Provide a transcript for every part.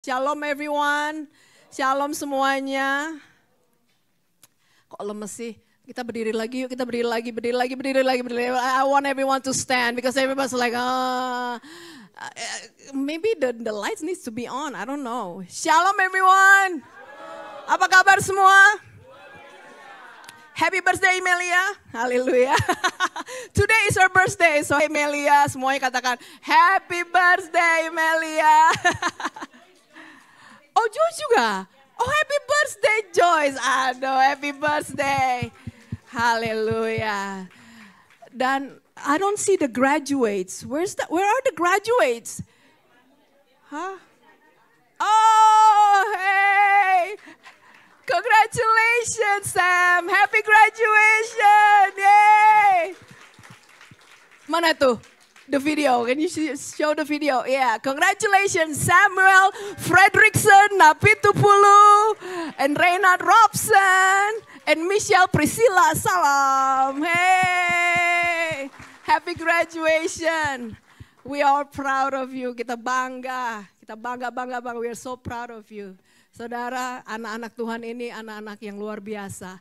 Shalom everyone, shalom semuanya. Kok lemes sih? Kita berdiri lagi yuk, kita berdiri lagi. I want everyone to stand because everybody's like, maybe the lights needs to be on, I don't know. Shalom everyone. Apa kabar semua? Happy birthday Melia, haleluya. Today is her birthday, so Melia, semuanya katakan happy birthday Melia. Oh Joyce juga, oh happy birthday Joyce, aduh happy birthday, haleluya. Dan I don't see the graduates, where are the graduates? Huh? Oh hey. Congratulations, Sam. Happy graduation. Yay. Mana tuh? The video. Can you show the video? Yeah. Congratulations, Samuel Fredrickson, Napitupulu, and Reynard Robson, and Michelle Priscilla. Salam. Hey. Happy graduation. We are proud of you. Kita bangga. Kita bangga. We are so proud of you. Saudara, anak-anak Tuhan ini anak-anak yang luar biasa.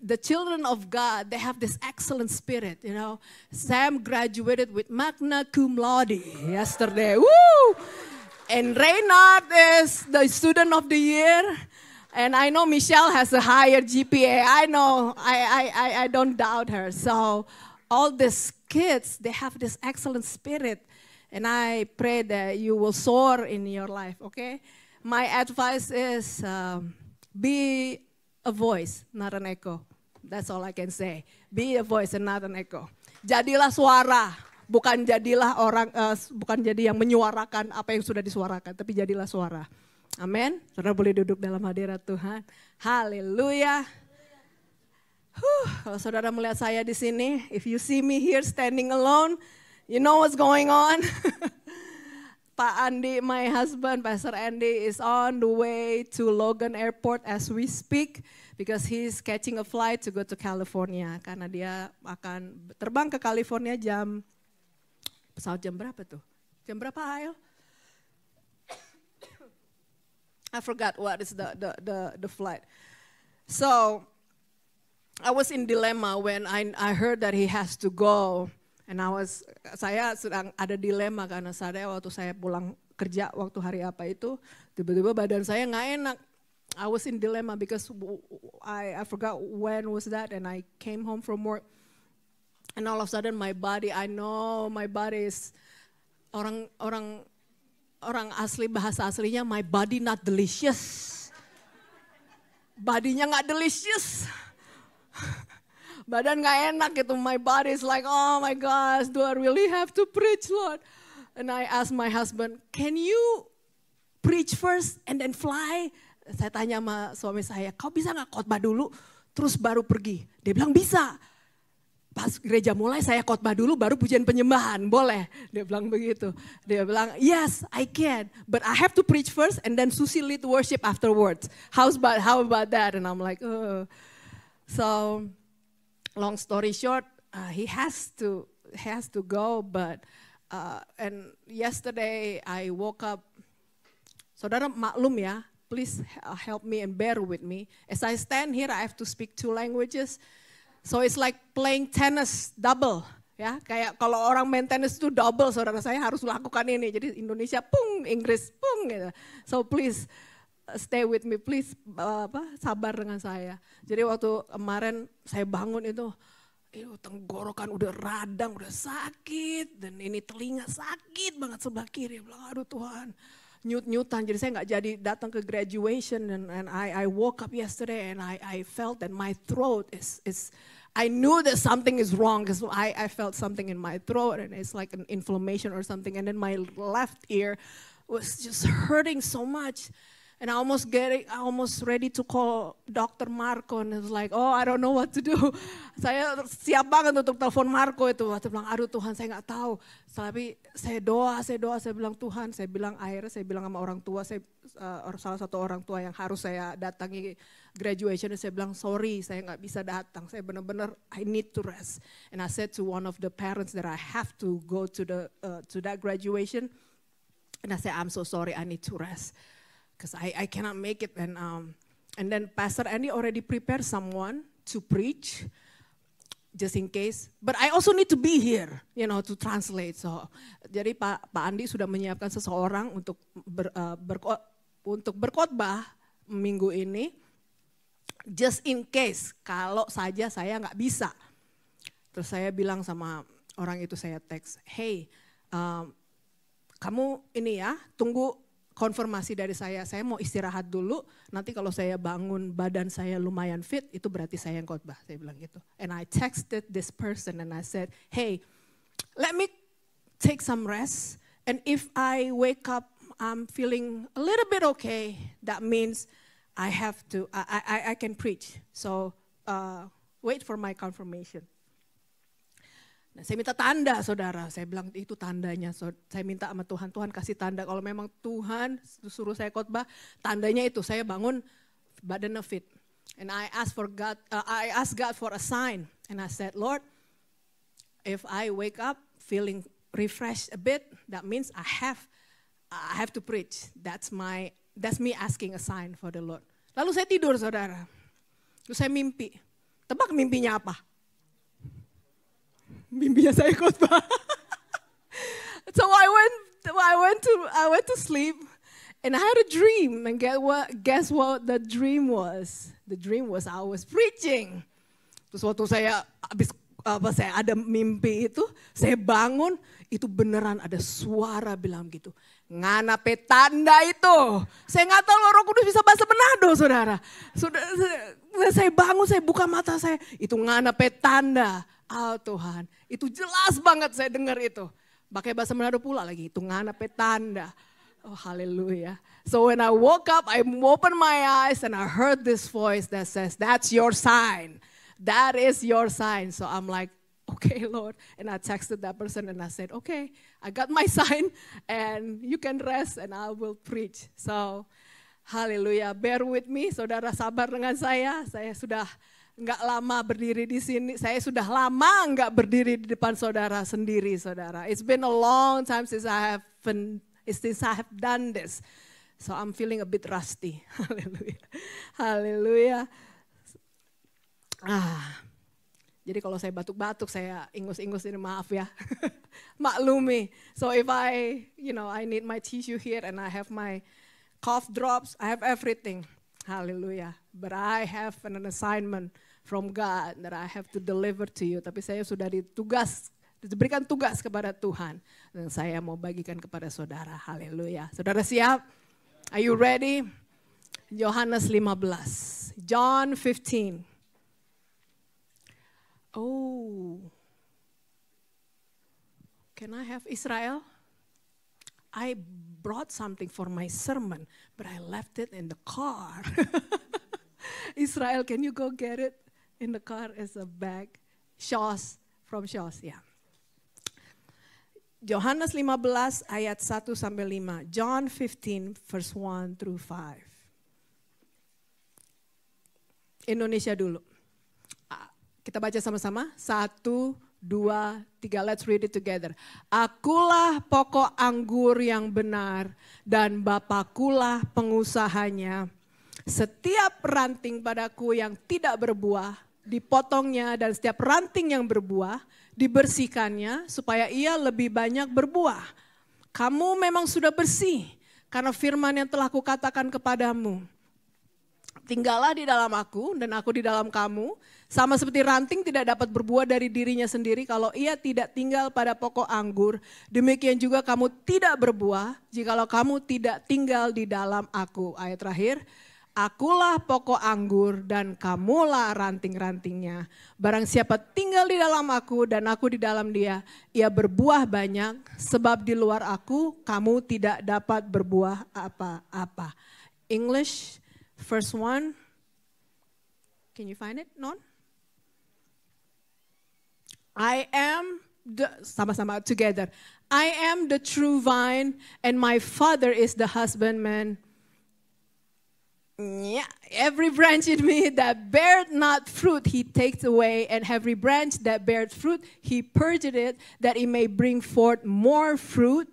The children of God, they have this excellent spirit, you know. Sam graduated with magna cum laude yesterday. Woo! And Reynard is the student of the year. And I know Michelle has a higher GPA. I know, I don't doubt her. So all these kids, they have this excellent spirit. And I pray that you will soar in your life, okay? My advice is be a voice, not an echo. That's all I can say. Be a voice and not an echo. Jadilah suara, bukan jadilah orang, bukan jadi yang menyuarakan apa yang sudah disuarakan, tapi jadilah suara. Amin. Saudara boleh duduk dalam hadirat Tuhan. Haleluya. Kalau saudara melihat saya di sini, if you see me here standing alone, you know what's going on. Pak Andi, my husband, Pastor Andy is on the way to Logan Airport as we speak because he's catching a flight to go to California. Karena dia akan terbang ke California pesawat jam berapa tuh? Jam berapa Ail? I forgot what is the flight. So I was in dilemma when I heard that he has to go. And saya sedang ada dilema karena waktu saya pulang kerja waktu hari apa itu, tiba-tiba badan saya nggak enak. I was in dilemma because I forgot when was that and I came home from work. And all of a sudden my body, I know my body is, orang asli bahasa aslinya my body not delicious. Badinya nggak delicious. Badan gak enak gitu, my body is like, oh my gosh, do I really have to preach, Lord? And I asked my husband, can you preach first and then fly? Saya tanya sama suami saya, kau bisa gak khotbah dulu, terus baru pergi? Dia bilang bisa. Pas gereja mulai saya khotbah dulu, baru pujian penyembahan, boleh? Dia bilang begitu. Dia bilang, yes, I can, but I have to preach first and then Susi lead worship afterwards. How about that? And I'm like, oh. So, long story short, he has to go, but and yesterday I woke up. Saudara maklum ya, please help me and bear with me. As I stand here, I have to speak 2 languages, so it's like playing tennis double, ya. Kayak kalau orang main tenis itu double, saudara saya harus lakukan ini. Jadi Indonesia pung, Inggris pung, gitu. So please. Stay with me, please, sabar dengan saya. Jadi waktu kemarin saya bangun itu tenggorokan udah radang, udah sakit. Dan ini telinga sakit banget sebelah kiri. Bilang, aduh Tuhan, nyut-nyutan. Jadi saya gak jadi datang ke graduation. And I woke up yesterday and I felt that my throat is I knew that something is wrong because I felt something in my throat and it's like an inflammation or something. And then my left ear was just hurting so much. And I almost ready to call Dr. Marco and it was like, oh I don't know what to do. Saya siap banget untuk telepon Marco itu. Saya bilang, aduh Tuhan saya gak tahu. Tapi saya doa, saya bilang Tuhan, saya bilang akhirnya saya bilang sama orang tua, salah satu orang tua yang harus saya datangi graduation, saya bilang sorry saya gak bisa datang. Saya benar-benar I need to rest. And I said to one of the parents that I have to go to that graduation. And I said, I'm so sorry, I need to rest. Because I cannot make it. And then Pastor Andy already prepared someone to preach. Just in case, but I also need to be here, to translate. So, jadi Pak Andi sudah menyiapkan seseorang untuk berkhotbah minggu ini, just in case kalau saja saya nggak bisa. Terus saya bilang sama orang itu, saya teks, hey, kamu ini ya, tunggu konfirmasi dari saya mau istirahat dulu, nanti kalau saya bangun badan saya lumayan fit, itu berarti saya yang khotbah, saya bilang gitu. And I texted this person and I said, hey, let me take some rest, and if I wake up, I'm feeling a little bit okay, that means I can preach, so wait for my confirmation. Nah, saya minta tanda, saudara. Saya bilang itu tandanya. Saya minta sama Tuhan, Tuhan kasih tanda. Kalau memang Tuhan suruh saya khotbah, tandanya itu saya bangun badan fit. And I asked God for a sign. And I said, Lord, if I wake up feeling refreshed a bit, that means I have to preach. That's me asking a sign for the Lord. Lalu saya tidur, saudara. Terus saya mimpi. Tebak mimpinya apa? Mimpinya saya khotbah. So I went to sleep and I had a dream, and guess what the dream was? The dream was I was preaching. Terus waktu saya ada mimpi itu, saya bangun, itu beneran ada suara bilang gitu, nganape tanda itu. Saya nggak tahu Roh Kudus bisa bahasa Manado, saudara. Saya bangun, saya buka mata saya, itu nganape tanda. Oh Tuhan, itu jelas banget saya dengar itu. Pakai bahasa Manado pula lagi, itu nganape tanda. Oh haleluya. So when I woke up, I opened my eyes and I heard this voice that says, that's your sign. That is your sign. So I'm like, okay Lord. And I texted that person and I said, okay, I got my sign and you can rest and I will preach. So haleluya, bear with me, saudara, sabar dengan saya. Saya sudah nggak lama berdiri di sini, saya sudah lama nggak berdiri di depan saudara sendiri, saudara. It's been a long time since I have done this, so I'm feeling a bit rusty. Haleluya, haleluya. Jadi kalau saya batuk-batuk, saya ingus-ingus ini, maaf ya, maklumi. So if I need my tissue here and I have my cough drops, I have everything. Haleluya. But I have an assignment from God that I have to deliver to you. Tapi saya sudah diberikan tugas kepada Tuhan. Dan saya mau bagikan kepada saudara. Haleluya. Saudara siap? Are you ready? Yohanes 15. John 15. Oh. Can I have Israel? I brought something for my sermon, but I left it in the car. Israel, can you go get it? In the car is a bag. Shaw's, from Shaw's, yeah. Yohanes 15 ayat 1 sampai 5. John 15 verse 1 through 5. Indonesia dulu. Kita baca sama-sama. 1, 2, 3, let's read it together. Akulah pokok anggur yang benar dan Bapakulah pengusahanya. Setiap ranting padaku yang tidak berbuah, dipotongnya, dan setiap ranting yang berbuah, dibersihkannya supaya ia lebih banyak berbuah. Kamu memang sudah bersih karena firman yang telah kukatakan kepadamu. Tinggallah di dalam aku dan aku di dalam kamu. Sama seperti ranting tidak dapat berbuah dari dirinya sendiri kalau ia tidak tinggal pada pokok anggur. Demikian juga kamu tidak berbuah jikalau kamu tidak tinggal di dalam aku. Ayat terakhir. Akulah pokok anggur dan kamulah ranting-rantingnya. Barang siapa tinggal di dalam aku dan aku di dalam dia, ia berbuah banyak. Sebab di luar aku kamu tidak dapat berbuah apa-apa. English, first one. Can you find it, Non? I am sama-sama together. I am the true vine and my Father is the husbandman. Yeah, every branch in me that beareth not fruit, he takes away, and every branch that beareth fruit, he purgeth it, that it may bring forth more fruit.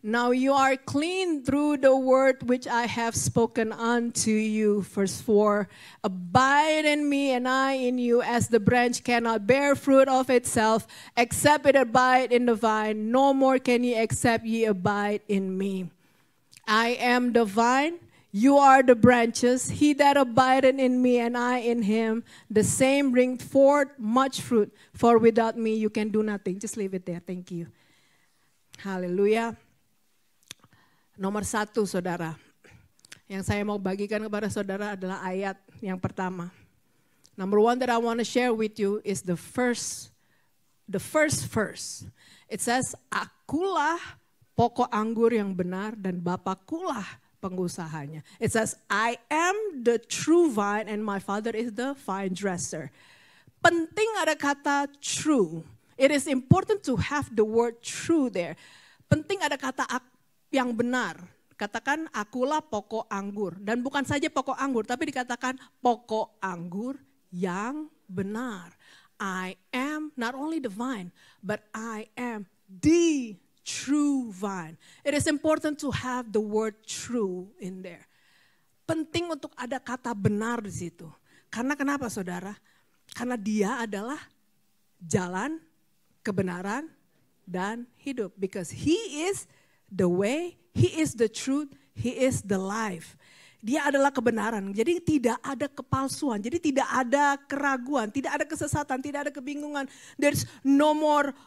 Now you are clean through the word which I have spoken unto you. Verse 4, abide in me and I in you, as the branch cannot bear fruit of itself, except it abide in the vine. No more can ye except ye abide in me. I am the vine, you are the branches. He that abideth in me and I in him, the same bring forth much fruit. For without me you can do nothing. Just leave it there. Thank you. Hallelujah. Nomor 1, saudara, yang saya mau bagikan kepada saudara adalah ayat yang pertama. Number 1 that I want to share with you is the first verse. It says, akulah pokok anggur yang benar dan Bapakulah pengusahanya. It says, I am the true vine and my Father is the vine dresser. Penting ada kata true. It is important to have the word true there. Penting ada kata yang benar. Katakan akulah pokok anggur. Dan bukan saja pokok anggur, tapi dikatakan pokok anggur yang benar. I am not only the vine, but I am the true vine. It is important to have the word true in there. Penting untuk ada kata benar di situ. Karena kenapa saudara? Karena dia adalah jalan, kebenaran, dan hidup. Because he is the way, he is the truth, he is the life. Dia adalah kebenaran. Jadi tidak ada kepalsuan, jadi tidak ada keraguan, tidak ada kesesatan, tidak ada kebingungan. There's no more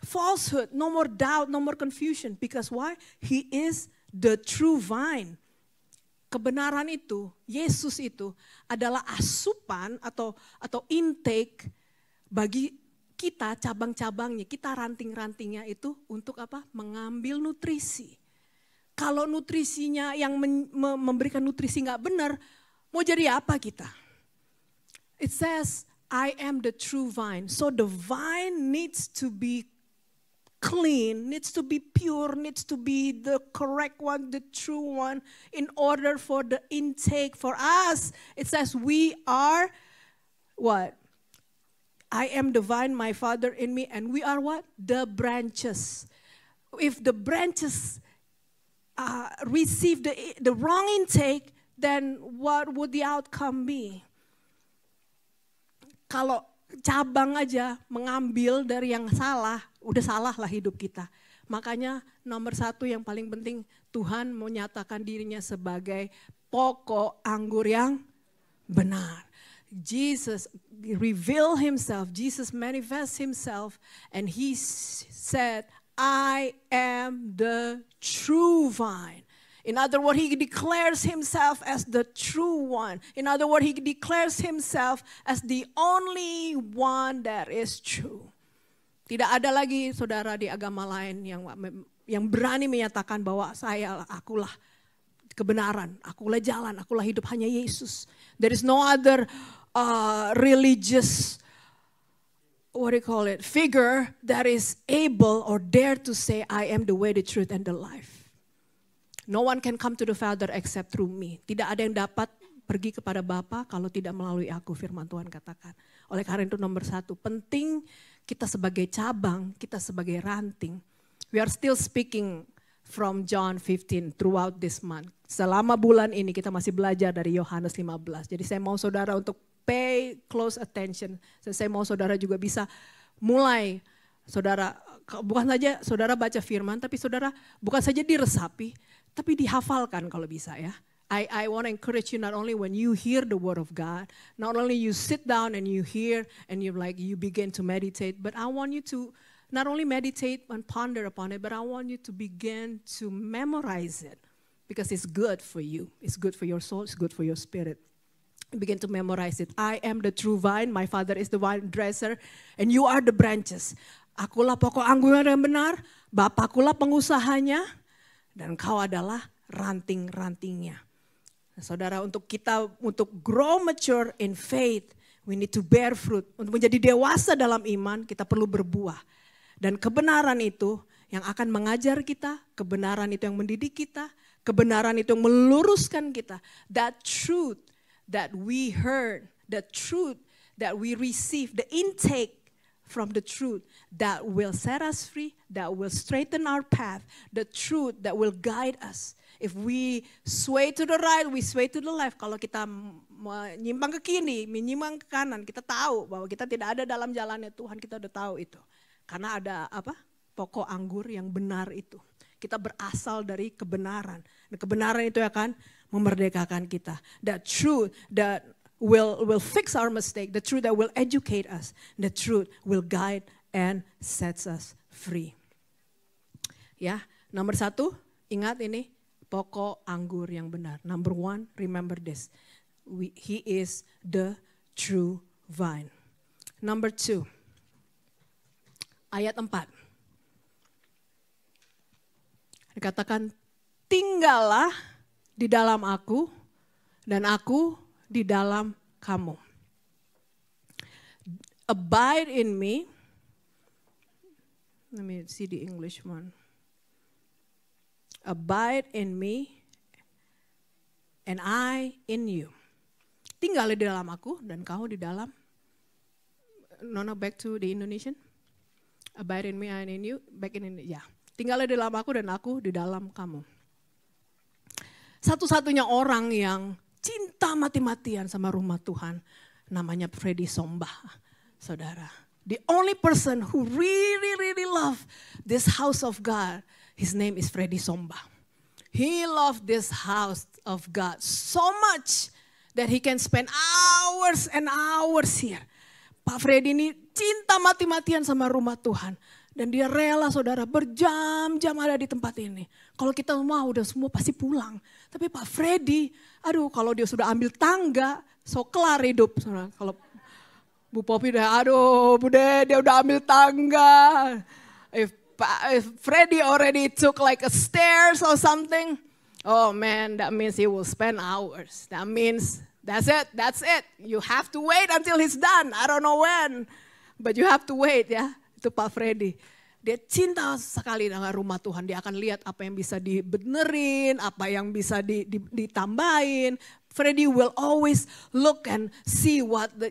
falsehood, no more doubt, no more confusion. Because why? He is the true vine. Kebenaran itu, Yesus itu adalah asupan atau intake bagi kita, cabang-cabangnya, kita ranting-rantingnya itu untuk apa? Mengambil nutrisi. Kalau nutrisinya yang memberikan nutrisi nggak benar, mau jadi apa kita? It says, I am the true vine. So the vine needs to be clean, needs to be pure, needs to be the correct one, the true one, in order for the intake for us. It says we are what? I am the vine, my Father in me, and we are what? The branches. If the branches receive the wrong intake, then what would the outcome be? Kalau cabang aja mengambil dari yang salah, udah salah lah hidup kita. Makanya nomor 1 yang paling penting, Tuhan menyatakan dirinya sebagai pokok anggur yang benar. Jesus revealed himself, Jesus manifests himself, and he said, I am the true vine. In other words, he declares himself as the true one. In other words, he declares himself as the only one that is true. Tidak ada lagi saudara di agama lain yang berani menyatakan bahwa akulah kebenaran, akulah jalan, akulah hidup, hanya Yesus. There is no other religious, figure that is able or dare to say, I am the way, the truth, and the life. No one can come to the Father except through me. Tidak ada yang dapat pergi kepada Bapa kalau tidak melalui aku, firman Tuhan katakan. Oleh karena itu nomor 1, penting kita sebagai cabang, kita sebagai ranting. We are still speaking from John 15 throughout this month. Selama bulan ini kita masih belajar dari Yohanes 15. Jadi saya mau saudara untuk pay close attention. Saya mau saudara juga bisa mulai, saudara, bukan saja saudara baca firman, tapi saudara bukan saja diresapi, tapi dihafalkan kalau bisa ya. I want to encourage you not only when you hear the word of God, not only you sit down and you hear and you begin to meditate, but I want you to not only meditate and ponder upon it, but I want you to begin to memorize it because it's good for you. It's good for your soul, it's good for your spirit. Begin to memorize it. I am the true vine, my Father is the vine dresser, and you are the branches. Akulah pokok anggur yang benar, Bapakulah pengusahanya, dan kau adalah ranting-rantingnya. Nah, saudara, untuk grow mature in faith, we need to bear fruit. Untuk menjadi dewasa dalam iman, kita perlu berbuah. Dan kebenaran itu yang akan mengajar kita, kebenaran itu yang mendidik kita, kebenaran itu yang meluruskan kita. That truth that we heard, the truth that we received, the intake from the truth that will set us free, that will straighten our path, the truth that will guide us. If we sway to the right, we sway to the left. Kalau kita menyimpang ke kiri, menyimpang ke kanan, kita tahu bahwa kita tidak ada dalam jalannya Tuhan, kita udah tahu itu. Karena ada apa? Pokok anggur yang benar itu. Kita berasal dari kebenaran. Dan kebenaran itu akan memerdekakan kita. That truth that will fix our mistake. The truth that will educate us. The truth will guide and sets us free. Ya, nomor 1, ingat ini. Pokok anggur yang benar. Number 1, remember this. He is the true vine. Number 2, ayat 4. Dikatakan, tinggallah di dalam aku dan aku di dalam kamu. Abide in me. Let me see the English one. Abide in me and I in you. Tinggal di dalam aku dan kau di dalam. No, back to the Indonesian. Abide in me, I in you. Back in ya. Tinggal di dalam aku dan aku di dalam kamu. Satu-satunya orang yang cinta mati-matian sama rumah Tuhan namanya Freddy Somba, saudara. The only person who really love this house of God, his name is Freddy Somba. He loved this house of God so much that he can spend hours and hours here. Pak Freddy ini cinta mati-matian sama rumah Tuhan. Dan dia rela saudara berjam-jam ada di tempat ini. Kalau kita mau udah semua pasti pulang. Tapi Pak Freddy, aduh kalau dia sudah ambil tangga, so kelar hidup. Saudara. Kalau Bu Popi udah, aduh Bude dia udah ambil tangga. If Freddy already took like a stairs or something, oh man, that means he will spend hours. That means that's it. You have to wait until he's done. I don't know when, but you have to wait ya. Itu Pak Freddy. Dia cinta sekali dengan rumah Tuhan. Dia akan lihat apa yang bisa dibenerin, apa yang bisa ditambahin. Freddy will always look and see what the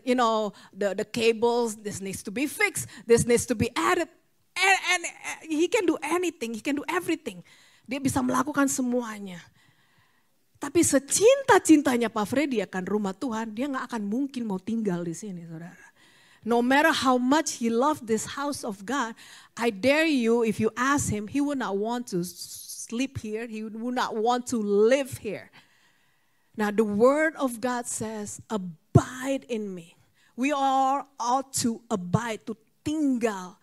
cables, this needs to be fixed, this needs to be added. And he can do anything, he can do everything. Dia bisa melakukan semuanya. Tapi secinta-cintanya Pak Freddy akan rumah Tuhan, dia gak akan mungkin mau tinggal di sini, saudara. No matter how much he loved this house of God, I dare you, if you ask him, he would not want to sleep here. He would not want to live here. Now the word of God says, abide in me. We all ought to abide, to tinggal.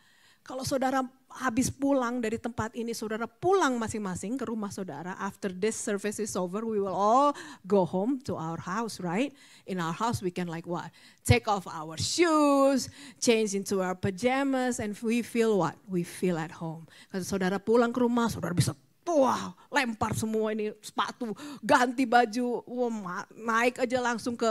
Kalau saudara habis pulang dari tempat ini, saudara pulang masing-masing ke rumah saudara. After this service is over, we will all go home to our house, right? In our house, we can like what? Take off our shoes, change into our pajamas, and we feel what? We feel at home. Kalau saudara pulang ke rumah, saudara bisa lempar semua ini sepatu, ganti baju, naik aja langsung ke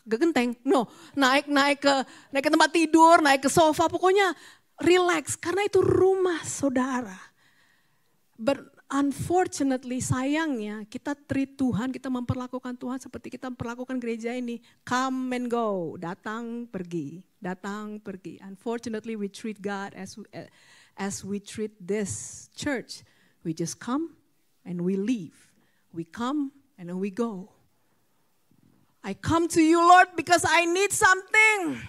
genteng. No, naik ke tempat tidur, naik ke sofa, pokoknya relax, karena itu rumah saudara. But unfortunately, sayangnya kita treat Tuhan, kita memperlakukan Tuhan seperti kita memperlakukan gereja ini. Come and go, datang pergi, datang pergi. Unfortunately, we treat God as we treat this church. We just come and we leave. We come and then we go. I come to you, Lord, because I need something.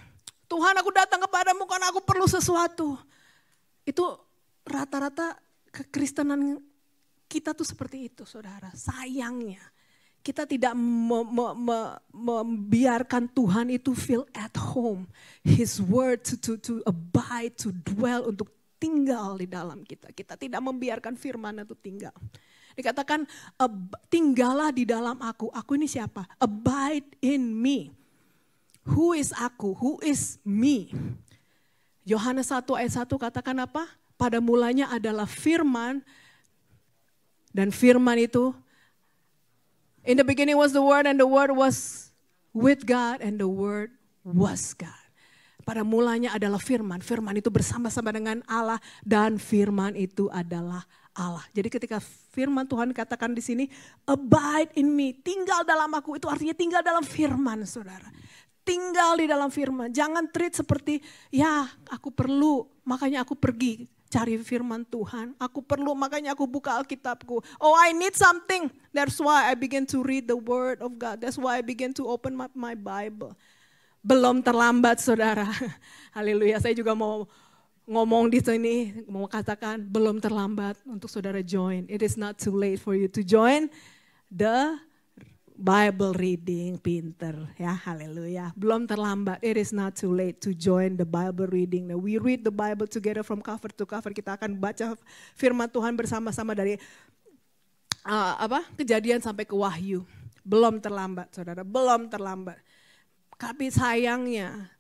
Tuhan, aku datang kepadamu karena aku perlu sesuatu. Itu rata-rata kekristenan kita tuh seperti itu, saudara. Sayangnya, kita tidak membiarkan Tuhan itu feel at home. His word to abide, to dwell, untuk tinggal di dalam kita. Kita tidak membiarkan firman itu tinggal. Dikatakan, tinggallah di dalam aku. Aku ini siapa? Abide in me. Who is aku? Who is me? Yohanes 1 ayat 1 katakan apa? Pada mulanya adalah firman. Dan firman itu, in the beginning was the word and the word was with God and the word was God. Pada mulanya adalah firman. Firman itu bersama-sama dengan Allah dan firman itu adalah Allah. Jadi ketika firman Tuhan katakan di sini, abide in me, tinggal dalam aku, itu artinya tinggal dalam firman, saudara. tinggal di dalam firman. Jangan treat seperti, ya aku perlu, makanya aku pergi cari firman Tuhan. Aku perlu, makanya aku buka Alkitabku. Oh, I need something. That's why I begin to read the word of God. That's why I begin to open my Bible. Belum terlambat, saudara. Haleluya, saya juga mau ngomong di sini, mau katakan belum terlambat untuk saudara join. It is not too late for you to join the Bible reading. Pinter ya, haleluya. Belum terlambat, it is not too late to join the Bible reading. Now, we read the Bible together from cover to cover. Kita akan baca firman Tuhan bersama-sama dari Kejadian sampai ke Wahyu. Belum terlambat, saudara, belum terlambat. Tapi sayangnya,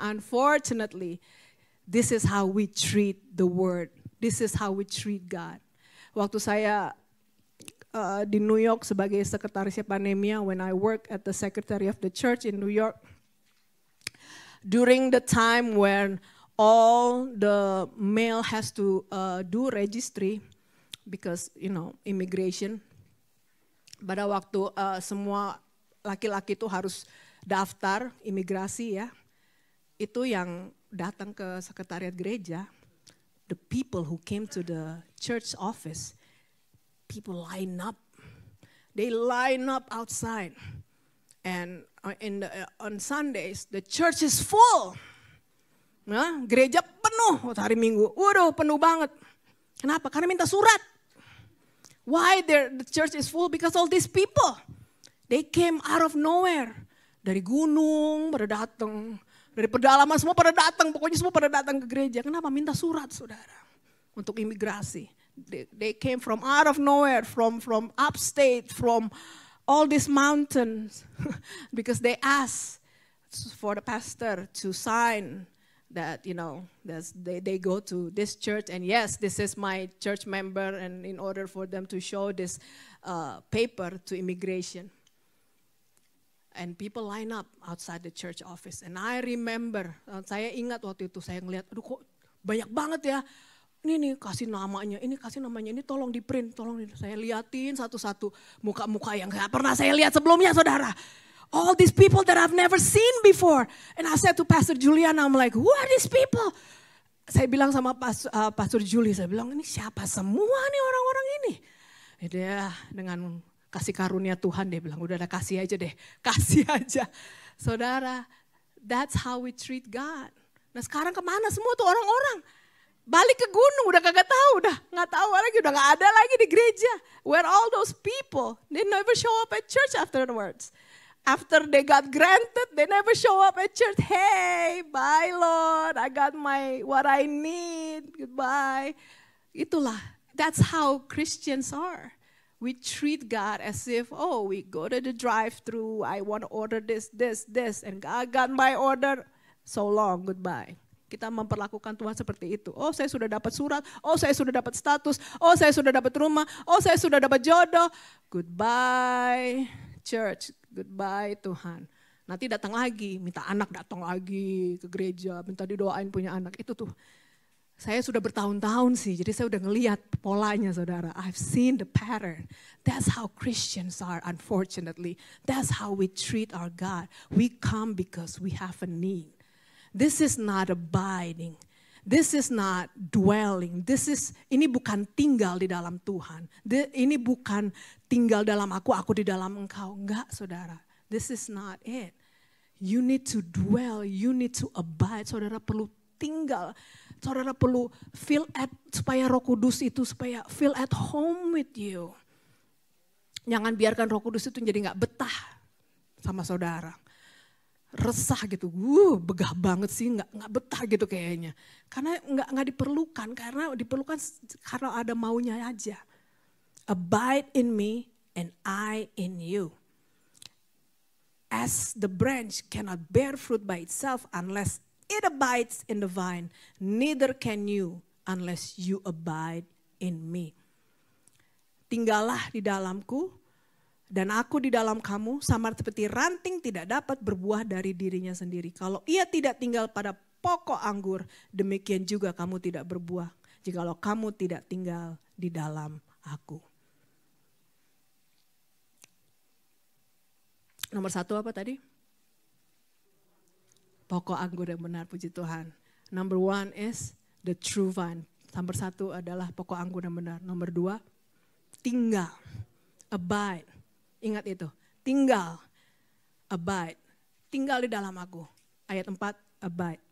unfortunately, this is how we treat the word. This is how we treat God. Waktu saya di New York sebagai sekretarisnya Panemia, when I work at the secretary of the church in New York, during the time when all the male has to do registry because immigration, pada waktu semua laki-laki itu harus daftar imigrasi ya, itu yang datang ke sekretariat gereja, the people who came to the church office, people line up. They line up outside. And on Sundays, the church is full. Nah, gereja penuh hari Minggu. Waduh, penuh banget. Kenapa? Karena minta surat. Why the church is full? Because all these people, they came out of nowhere. Dari gunung pada datang. Dari pedalaman semua pada datang. Pokoknya semua pada datang ke gereja. Kenapa? Minta surat, saudara. Untuk imigrasi. They came from out of nowhere, from upstate, from all these mountains, because they asked for the pastor to sign that, they go to this church, and yes, this is my church member, and in order for them to show this paper to immigration. And people line up outside the church office. And I remember, saya ingat waktu itu saya ngeliat, aduh kok banyak banget ya. Ini kasih namanya, ini tolong di print, saya liatin satu-satu muka-muka yang gak pernah saya lihat sebelumnya, saudara. All these people that I've never seen before. And I said to Pastor Juliana, I'm like, who are these people? Saya bilang sama Pastor Julie, saya bilang ini siapa semua nih orang-orang ini? Dia dengan kasih karunia Tuhan, dia bilang udah kasih aja deh, kasih aja. Saudara, that's how we treat God. Nah sekarang kemana semua tuh orang-orang? Balik ke gunung, udah kagak tahu, udah nggak tahu lagi, udah nggak ada lagi di gereja. Where all those people? They never show up at church afterwards. After they got granted, they never show up at church. Hey, bye Lord, I got what I need. Goodbye. Itulah, that's how Christians are. We treat God as if, we go to the drive-thru, I want to order this, and God got my order. So long, goodbye. Kita memperlakukan Tuhan seperti itu. Oh, saya sudah dapat surat. Oh, saya sudah dapat status. Oh, saya sudah dapat rumah. Oh, saya sudah dapat jodoh. Goodbye, church. Goodbye, Tuhan. Nanti datang lagi, minta anak datang lagi ke gereja, minta didoain punya anak. Itu tuh. Saya sudah bertahun-tahun sih, jadi saya udah ngelihat polanya, saudara. I've seen the pattern. That's how Christians are, unfortunately. That's how we treat our God. We come because we have a need. This is not abiding. This is not dwelling. Ini bukan tinggal di dalam Tuhan. Ini bukan tinggal dalam aku di dalam engkau. Enggak, saudara. This is not it. You need to dwell. You need to abide. Saudara perlu tinggal. Saudara perlu supaya Roh Kudus itu feel at home with you. Jangan biarkan Roh Kudus itu jadi nggak betah sama saudara. Resah gitu, begah banget sih, nggak betah gitu kayaknya. Karena nggak diperlukan, karena ada maunya aja. Abide in me and I in you. As the branch cannot bear fruit by itself unless it abides in the vine, neither can you unless you abide in me. Tinggallah di dalamku, dan aku di dalam kamu, sama seperti ranting tidak dapat berbuah dari dirinya sendiri. Kalau ia tidak tinggal pada pokok anggur, demikian juga kamu tidak berbuah. Jikalau kamu tidak tinggal di dalam aku. Nomor 1 apa tadi? pokok anggur yang benar, puji Tuhan. Number one is the true vine. Nomor satu adalah pokok anggur yang benar. Nomor dua, tinggal, abide. Ingat itu, tinggal, abide. Tinggal di dalam aku. Ayat 4, abide.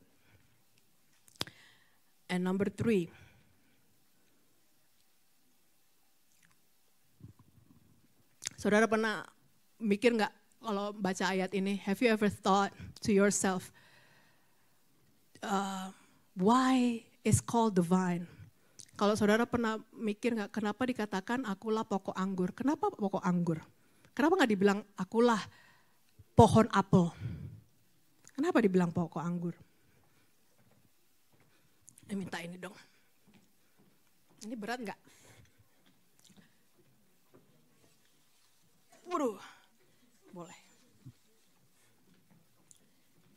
And number 3, saudara pernah mikir nggak kalau baca ayat ini? Have you ever thought to yourself, why is called the vine? Kalau saudara pernah mikir nggak kenapa dikatakan akulah pokok anggur? Kenapa pokok anggur? Kenapa nggak dibilang akulah pohon apel? Kenapa dibilang pokok anggur? Minta ini dong. Ini berat nggak? Waduh, boleh.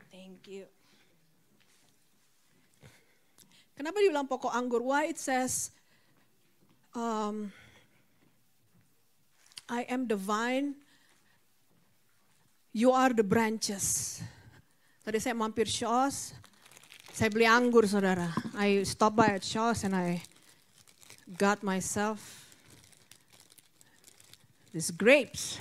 Thank you. Kenapa dibilang pokok anggur? Why it says, I am the vine, you are the branches. Tadi saya mampir Shaw's, saya beli anggur saudara. I stop by at Shaw's and I got myself these grapes.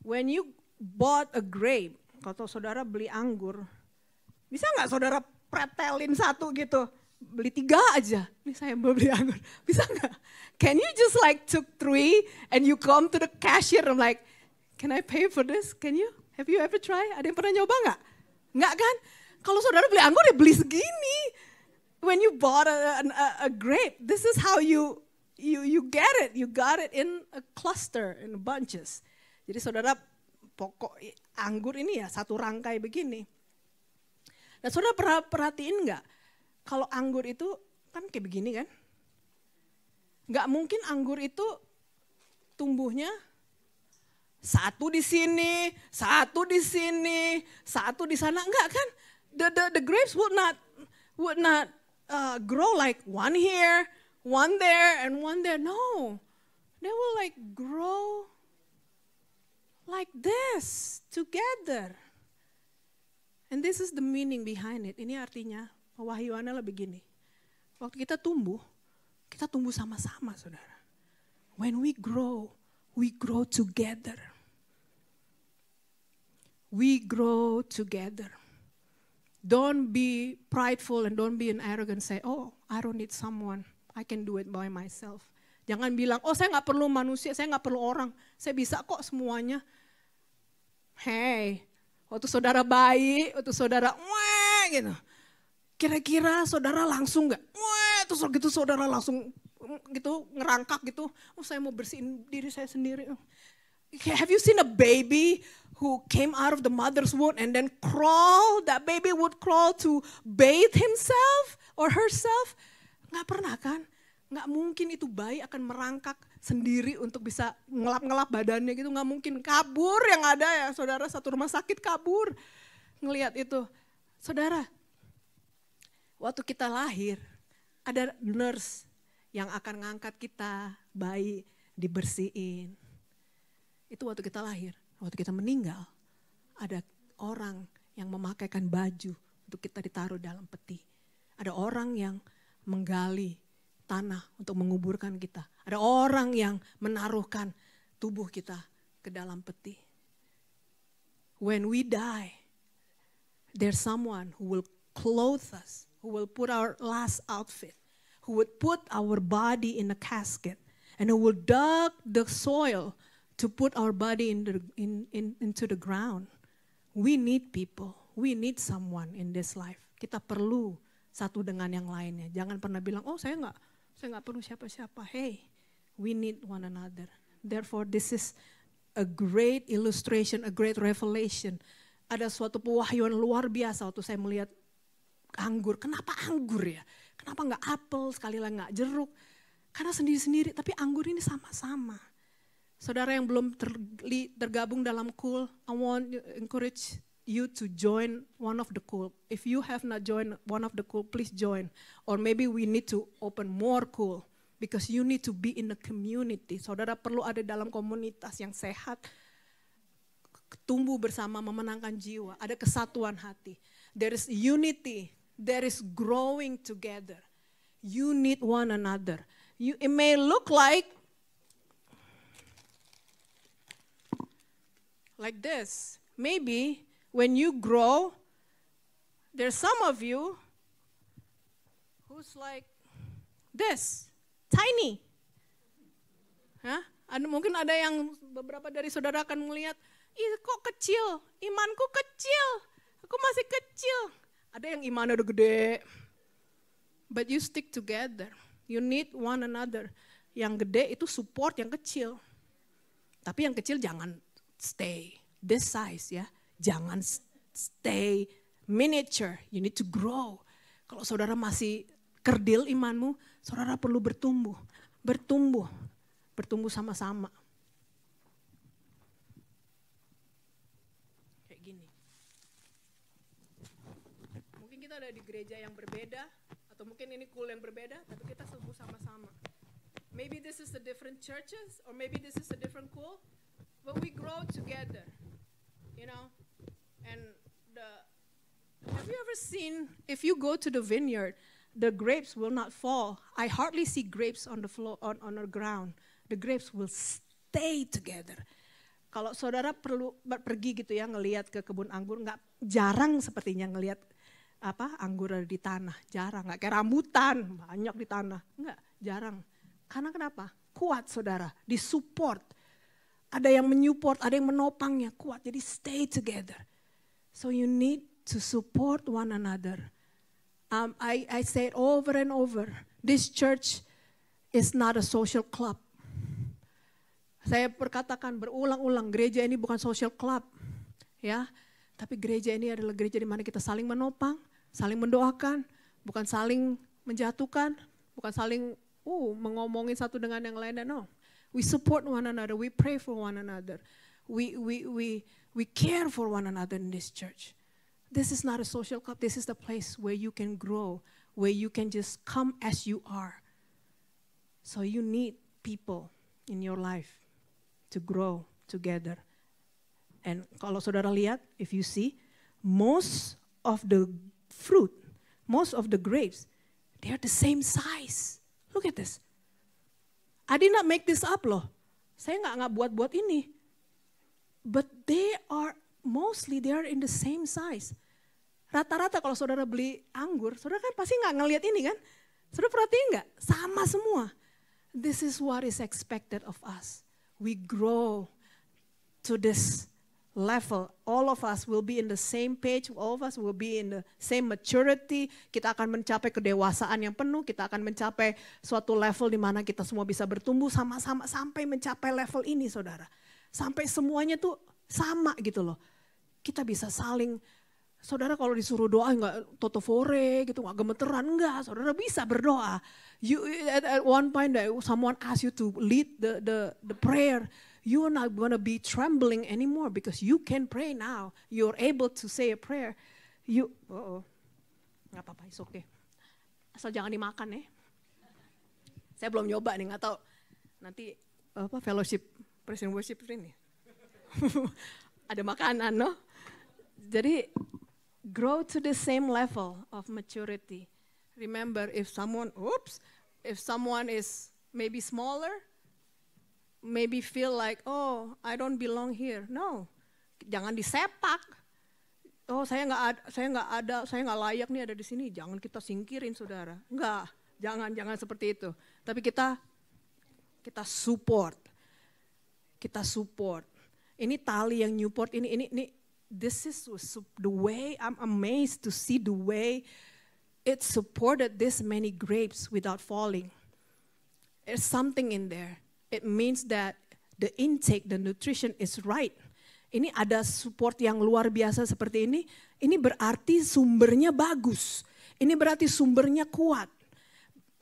When you bought a grape, kalau saudara beli anggur, bisa nggak saudara pretelin satu gitu? Beli 3 aja, ini saya mau beli anggur, bisa nggak? Can you just like took 3 and you come to the cashier and like, can I pay for this? Can you? Have you ever try? Ada yang pernah nyoba nggak? Nggak kan? Kalau saudara beli anggur ya beli segini. When you bought a grape, this is how you get it. You got it in a cluster, in bunches. Jadi saudara pokok anggur ini ya satu rangkai begini. Dan saudara pernah perhatiin nggak? Kalau anggur itu kan kayak begini kan? Nggak mungkin anggur itu tumbuhnya satu di sini, satu di sini, satu di sana, enggak kan? The grapes would not grow like one here, one there, and one there. No, they will like grow like this together. And this is the meaning behind it. Ini artinya pewahyuannya lah begini. Waktu kita tumbuh sama-sama, saudara. When we grow together. We grow together. Don't be prideful and don't be an arrogant. Say, oh, I don't need someone. I can do it by myself. Jangan bilang, oh saya gak perlu manusia, saya gak perlu orang. Saya bisa kok semuanya. Hey, waktu saudara bayi, waktu saudara, wah gitu. Kira-kira saudara langsung gak? Wah, terus gitu saudara langsung gitu ngerangkak gitu. Oh saya mau bersihin diri saya sendiri. Have you seen a baby who came out of the mother's womb and then crawl? That baby would crawl to bathe himself or herself. Gak pernah kan? Gak mungkin itu bayi akan merangkak sendiri untuk bisa ngelap-ngelap badannya gitu. Gak mungkin, kabur yang ada ya saudara, satu rumah sakit kabur. Ngelihat itu. Saudara, waktu kita lahir ada nurse yang akan ngangkat kita, bayi dibersihin. Itu waktu kita lahir. Waktu kita meninggal, ada orang yang memakaikan baju untuk kita ditaruh dalam peti. Ada orang yang menggali tanah untuk menguburkan kita. Ada orang yang menaruhkan tubuh kita ke dalam peti. When we die, there's someone who will clothe us, who will put our last outfit, who would put our body in a casket, and who will dig the soil to put our body into the ground. We need people. We need someone in this life. Kita perlu satu dengan yang lainnya. Jangan pernah bilang, oh saya nggak perlu siapa-siapa. Hey, we need one another. Therefore, this is a great illustration, a great revelation. Ada suatu pewahyuan luar biasa waktu saya melihat anggur. Kenapa anggur ya? Kenapa nggak apel, sekali lagi nggak jeruk? Karena sendiri-sendiri, tapi anggur ini sama-sama. Saudara yang belum tergabung dalam Cool, I want to encourage you to join one of the Cool. If you have not joined one of the Cool, please join. Or maybe we need to open more Cool. Because you need to be in the community. Saudara perlu ada dalam komunitas yang sehat, tumbuh bersama, memenangkan jiwa. Ada kesatuan hati. There is unity. There is growing together. You need one another. It may look like this. Maybe when you grow, there's some of you who's like this, tiny. Hah? Mungkin ada yang beberapa dari saudara akan melihat, ih kok kecil, imanku kecil, aku masih kecil. Ada yang imannya udah gede. But you stick together. You need one another. Yang gede itu support yang kecil. Tapi yang kecil jangan stay this size ya. Jangan stay miniature. You need to grow. Kalau saudara masih kerdil imanmu, saudara perlu bertumbuh. Bertumbuh sama-sama. Kayak gini. Mungkin kita ada di gereja yang berbeda, atau mungkin ini cool yang berbeda, tapi kita tumbuh sama-sama. Maybe this is the different churches, or maybe this is a different cool, but we grow together, you know. And have you ever seen, if you go to the vineyard, the grapes will not fall. I hardly see grapes on the floor, on the ground. The grapes will stay together. Kalau saudara perlu pergi gitu ya, ngelihat ke kebun anggur, jarang sepertinya ngelihat anggur ada di tanah, jarang. Nggak kayak rambutan, banyak di tanah, nggak, jarang. Karena kenapa? Kuat saudara, disupport. Ada yang menyupport, ada yang menopangnya, kuat. Jadi stay together. So you need to support one another. I say it over and over. This church is not a social club. Saya perkatakan berulang-ulang, gereja ini bukan social club, ya. Tapi gereja ini adalah gereja di mana kita saling menopang, saling mendoakan, bukan saling menjatuhkan, bukan saling mengomongin satu dengan yang lainnya. No, we support one another, we pray for one another, we care for one another in this church. This is not a social club. This is the place where you can grow, where you can just come as you are. So you need people in your life to grow together. And kalau saudara lihat, if you see, most of the fruit, most of the grapes, they are the same size. Look at this. I did not make this up loh. Saya nggak buat-buat ini. But they are in the same size. Rata-rata kalau saudara beli anggur, saudara kan pasti nggak ngelihat ini kan? Saudara perhatiin nggak? Sama semua. This is what is expected of us. We grow to this level. All of us will be in the same page. All of us will be in the same maturity. Kita akan mencapai kedewasaan yang penuh. Kita akan mencapai suatu level di mana kita semua bisa bertumbuh sama-sama sampai mencapai level ini, saudara. Sampai semuanya tuh sama gitu loh. Kita bisa saling, saudara kalau disuruh doa nggak totofore gitu, nggak gemeteran, enggak. Saudara bisa berdoa. You at one point that someone asked you to lead the prayer, you are not going to be trembling anymore because you can pray now. You're able to say a prayer. Nggak apa-apa, it's okay. Asal jangan dimakan ya. Saya belum nyoba nih, nggak tahu nanti fellowship, present worship ini ada makanan, no? Jadi grow to the same level of maturity. Remember, if someone is maybe smaller, maybe feel like, oh, I don't belong here. No, jangan disepak. Oh, saya nggak layak nih ada di sini. Jangan kita singkirin, saudara. Enggak, jangan seperti itu. Tapi kita support. Kita support. Ini tali yang Newport ini. This is the way. I'm amazed to see the way it supported this many grapes without falling. There's something in there. It means that the intake, the nutrition is right. Ini ada support yang luar biasa seperti ini. Ini berarti sumbernya bagus. Ini berarti sumbernya kuat.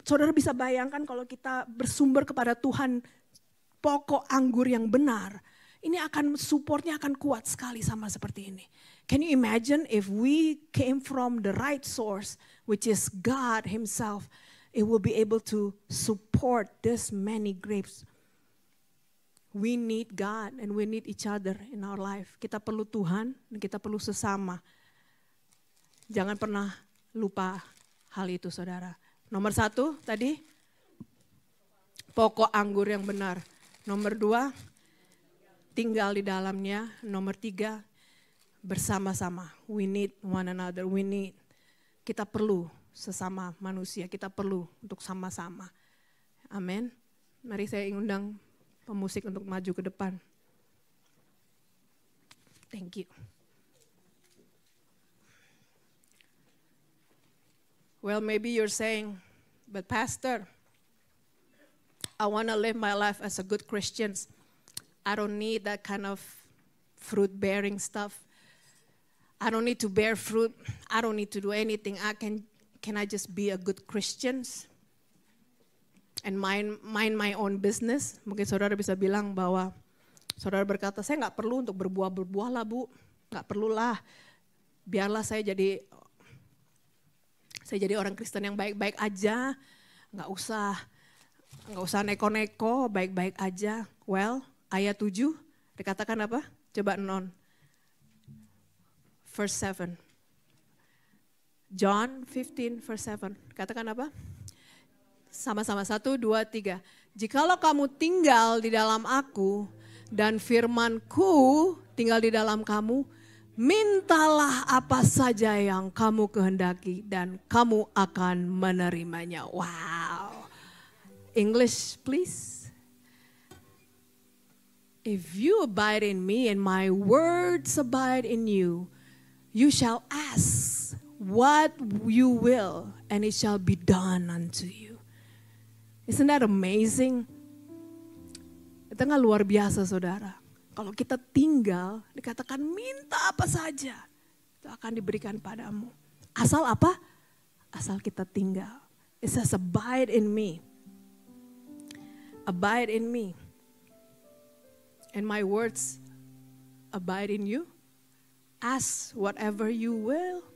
Saudara bisa bayangkan kalau kita bersumber kepada Tuhan, pokok anggur yang benar. Ini supportnya akan kuat sekali sama seperti ini. Can you imagine if we came from the right source, which is God Himself? it will be able to support this many grapes. We need God and we need each other in our life. Kita perlu Tuhan dan kita perlu sesama. Jangan pernah lupa hal itu, saudara. Nomor 1 tadi, pokok anggur yang benar. Nomor 2, tinggal di dalamnya. Nomor 3, bersama-sama. We need one another. Kita perlu sesama manusia. Kita perlu untuk sama-sama. Amin. Mari saya undang pemusik untuk maju ke depan. Thank you. Well, maybe you're saying, but Pastor, I want to live my life as a good Christian. I don't need that kind of fruit-bearing stuff. I don't need to bear fruit. I don't need to do anything. Can I just be a good Christian? And mind my own business. Mungkin saudara bisa bilang bahwa saudara berkata, saya nggak perlu untuk berbuah lah Bu. Nggak perlulah. Biarlah saya jadi orang Kristen yang baik-baik aja. Nggak usah neko-neko, baik-baik aja. Well, ayat 7 dikatakan apa? Coba non. Verse 7. John 15 verse 7. Katakan apa? Sama-sama 1, 2, 3. Jikalau kamu tinggal di dalam aku dan firman-Ku tinggal di dalam kamu, mintalah apa saja yang kamu kehendaki dan kamu akan menerimanya. Wow. English please. If you abide in me and my words abide in you, you shall ask what you will and it shall be done unto you. Isn't that amazing? Itu nggak luar biasa, saudara. Kalau kita tinggal, dikatakan minta apa saja, itu akan diberikan padamu. Asal apa? Asal kita tinggal. It says abide in me. Abide in me. And my words abide in you. Ask whatever you will.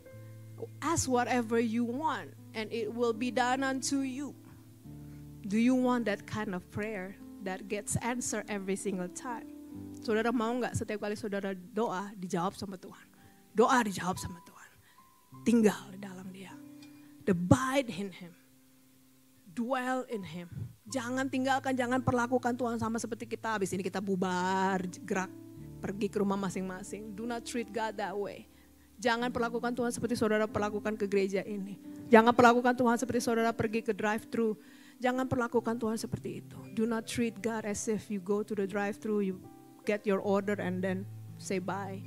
Ask whatever you want. And it will be done unto you. Do you want that kind of prayer that gets answered every single time? Saudara mau nggak setiap kali saudara doa dijawab sama Tuhan? Doa dijawab sama Tuhan. Tinggal di dalam Dia. Abide in Him. Dwell in Him. Jangan tinggalkan, jangan perlakukan Tuhan sama seperti kita. Habis ini kita bubar, gerak, pergi ke rumah masing-masing. Do not treat God that way. Jangan perlakukan Tuhan seperti saudara perlakukan ke gereja ini. Jangan perlakukan Tuhan seperti saudara pergi ke drive-thru. Jangan perlakukan Tuhan seperti itu. Do not treat God as if you go to the drive-thru, you get your order and then say bye.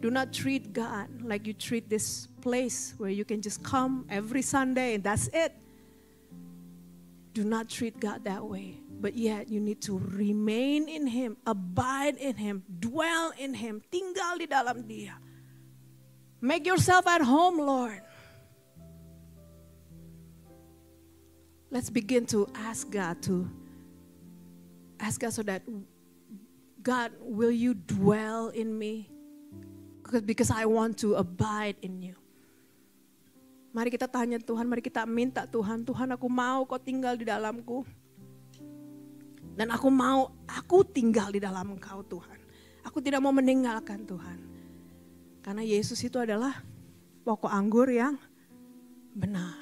Do not treat God like you treat this place where you can just come every Sunday and that's it. Do not treat God that way. But yet you need to remain in Him, abide in Him, dwell in Him, tinggal di dalam Dia. Make yourself at home, Lord. Let's begin to ask God so that God, will you dwell in me? Because I want to abide in you. Mari kita tanya Tuhan, mari kita minta Tuhan, Tuhan aku mau kau tinggal di dalamku. Dan aku tinggal di dalam Engkau Tuhan. Aku tidak mau meninggalkan Tuhan. Karena Yesus itu adalah pokok anggur yang benar.